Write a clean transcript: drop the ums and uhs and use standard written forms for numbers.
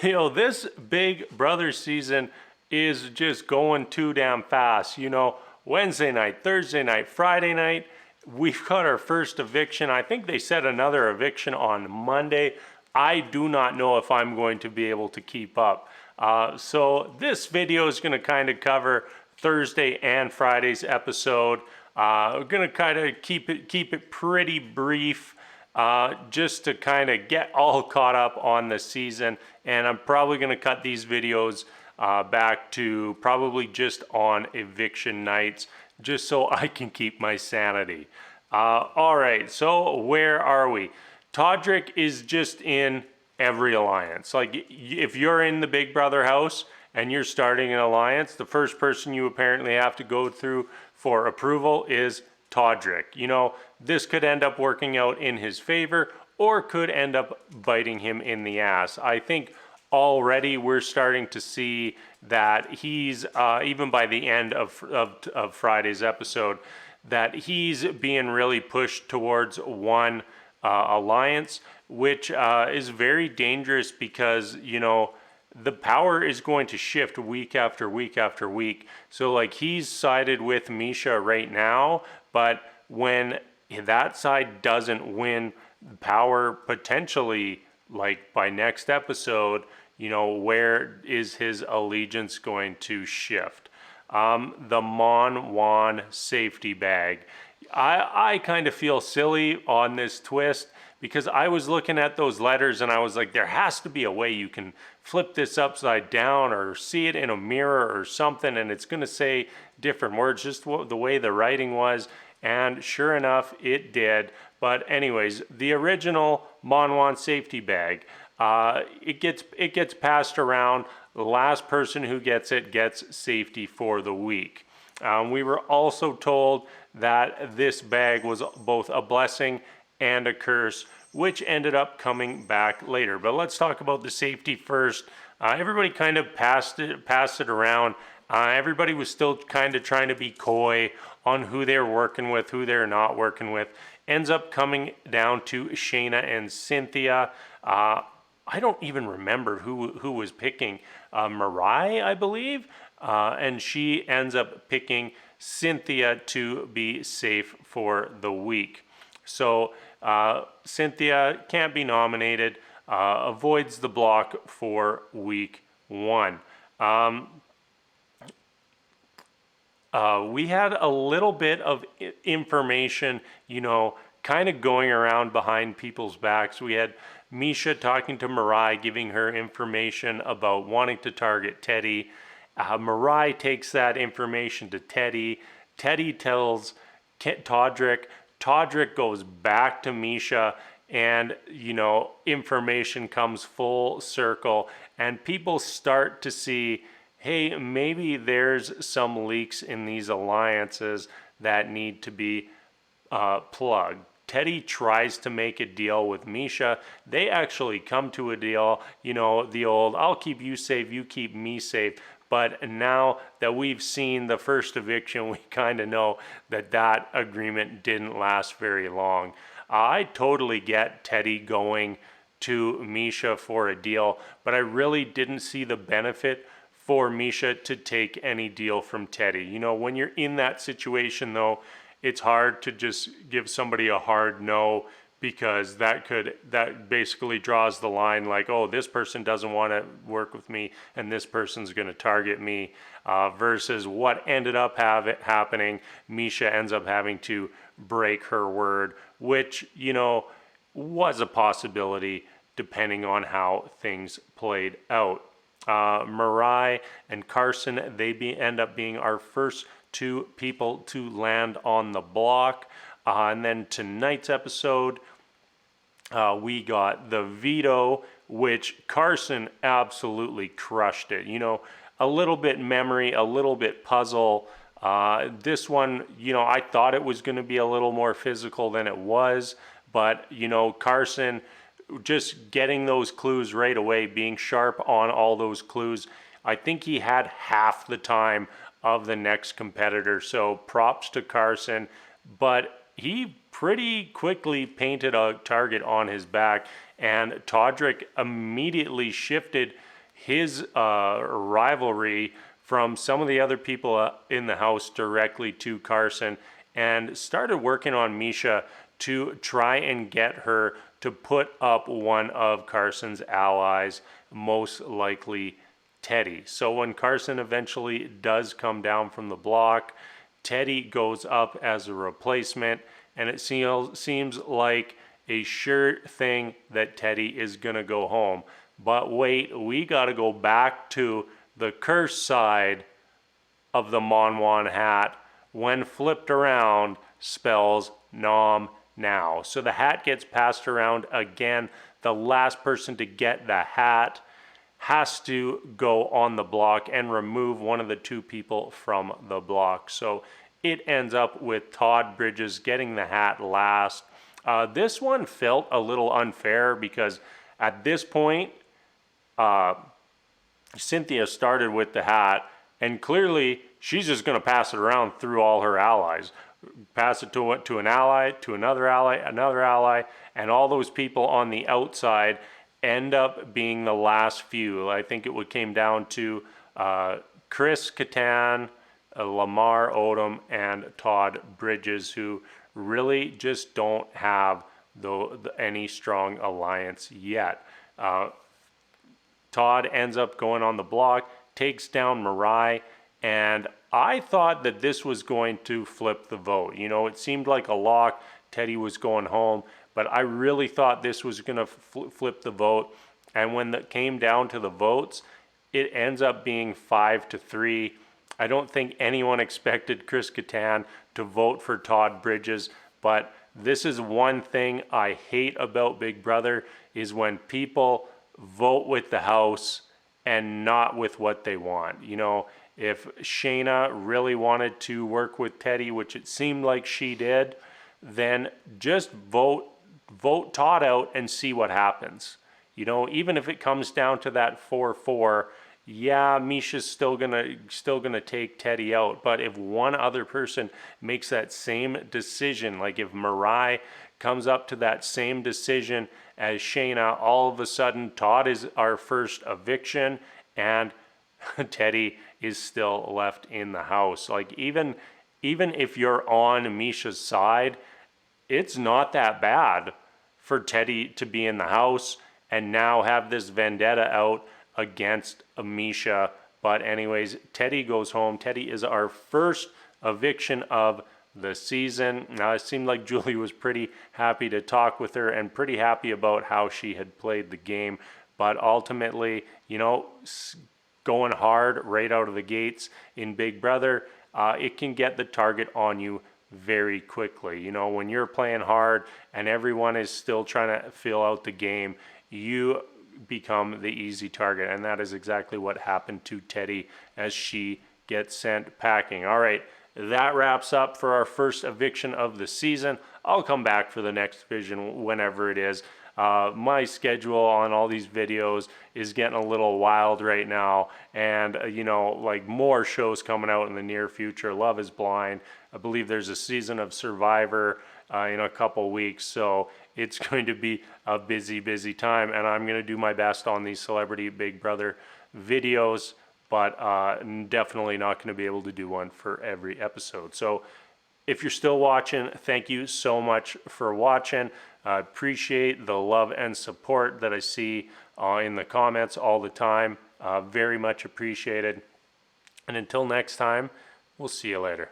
This Big Brother season is just going too damn fast. Wednesday night, Thursday night, Friday night, we've got our first eviction. I think they said another eviction on Monday. I do not know if I'm going to be able to keep up. So this video is going to kind of cover Thursday and Friday's episode. We're going to kind of keep it pretty brief. Just to kind of get all caught up on the season. And I'm probably going to cut these videos back to probably just on eviction nights, just so I can keep my sanity. All right, so where are we? Todrick is just in every alliance. Like, if you're in the Big Brother house and you're starting an alliance, the first person you apparently have to go through for approval is Todrick. This could end up working out in his favor or could end up biting him in the ass. I think already we're starting to see that he's, even by the end of Friday's episode, that he's being really pushed towards one alliance, which is very dangerous because, the power is going to shift week after week after week. So like he's sided with Misha right now, but when that side doesn't win power potentially, like by next episode, where is his allegiance going to shift? The Mon Juan safety bag. I kind of feel silly on this twist because I was looking at those letters and I was like, there has to be a way you can flip this upside down or see it in a mirror or something, and it's going to say different words, just the way the writing was. And sure enough, it did. But anyways, the original Mon Juan safety bag, it gets passed around. The last person who gets it gets safety for the week. We were also told that this bag was both a blessing and a curse, which ended up coming back later. But let's talk about the safety first. Everybody kind of passed it around. Everybody was still kind of trying to be coy on who they're working with, who they're not working with. Ends up coming down to Shayna and Cynthia. I don't even remember who was picking Mariah, I believe. And she ends up picking Cynthia to be safe for the week. So Cynthia can't be nominated, avoids the block for week 1. We had a little bit of information, kind of going around behind people's backs. We had Misha talking to Mariah, giving her information about wanting to target Teddy. Mariah takes that information to Teddy. Teddy tells Todrick. Todrick goes back to Misha, and information comes full circle, and people start to see, hey, maybe there's some leaks in these alliances that need to be plugged. Teddy tries to make a deal with Misha. They actually come to a deal, the old, I'll keep you safe, you keep me safe. But now that we've seen the first eviction, we kind of know that agreement didn't last very long. I totally get Teddy going to Misha for a deal, but I really didn't see the benefit for Misha to take any deal from Teddy. When you're in that situation, though, it's hard to just give somebody a hard no, because that basically draws the line like, oh, this person doesn't want to work with me and this person's going to target me, versus what ended up happening. Misha ends up having to break her word, which, was a possibility depending on how things played out. Mariah and Carson, they end up being our first 2 people to land on the block. And then tonight's episode, we got the veto, which Carson absolutely crushed it. A little bit memory, a little bit puzzle. This one, I thought it was going to be a little more physical than it was. But, Carson just getting those clues right away, being sharp on all those clues. I think he had half the time of the next competitor. So props to Carson. But he pretty quickly painted a target on his back, and Todrick immediately shifted his rivalry from some of the other people in the house directly to Carson, and started working on Misha to try and get her to put up one of Carson's allies, most likely Teddy. So when Carson eventually does come down from the block, Teddy goes up as a replacement, and it seems like a sure thing that Teddy is going to go home. But wait, we got to go back to the curse side of the Monwan hat. When flipped around, spells Nom now. So the hat gets passed around again. The last person to get the hat has to go on the block and remove one of the two people from the block. So it ends up with Todd Bridges getting the hat last. This one felt a little unfair because at this point, Cynthia started with the hat, and clearly she's just going to pass it around through all her allies. Pass it to an ally, to another ally, and all those people on the outside end up being the last few. I think it came down to Chris Kattan, Lamar Odom, and Todd Bridges, who really just don't have any strong alliance yet. Todd ends up going on the block, takes down Mirai, and I thought that this was going to flip the vote. You know, it seemed like a lock. Teddy was going home, but I really thought this was going to flip the vote. And when it came down to the votes, it ends up being 5-3. I don't think anyone expected Chris Kattan to vote for Todd Bridges, but this is one thing I hate about Big Brother, is when people vote with the house and not with what they want. You know, if Shayna really wanted to work with Teddy, which it seemed like she did, then just vote Todd out and see what happens. You know, even if it comes down to that 4-4, yeah, Misha's still gonna take Teddy out. But if one other person makes that same decision, like if Mirai comes up to that same decision as Shayna, all of a sudden Todd is our first eviction and Teddy is still left in the house. Like even if you're on Misha's side, it's not that bad for Teddy to be in the house and now have this vendetta out against Misha. But anyways, Teddy goes home. Teddy is our first eviction of the season. Now, it seemed like Julie was pretty happy to talk with her and pretty happy about how she had played the game. But ultimately, you know, going hard right out of the gates in Big Brother, it can get the target on you very quickly. You know, when you're playing hard and everyone is still trying to fill out the game, you become the easy target. And that is exactly what happened to Teddy as she gets sent packing. All right. That wraps up for our first eviction of the season. I'll come back for the next eviction whenever it is. My schedule on all these videos is getting a little wild right now, and you know, like more shows coming out in the near future. Love is Blind. I believe there's a season of Survivor in a couple weeks, so it's going to be a busy time, and I'm going to do my best on these Celebrity Big Brother videos, but definitely not going to be able to do one for every episode. So if you're still watching, thank you so much for watching. I appreciate the love and support that I see in the comments all the time. Very much appreciated. And until next time, we'll see you later.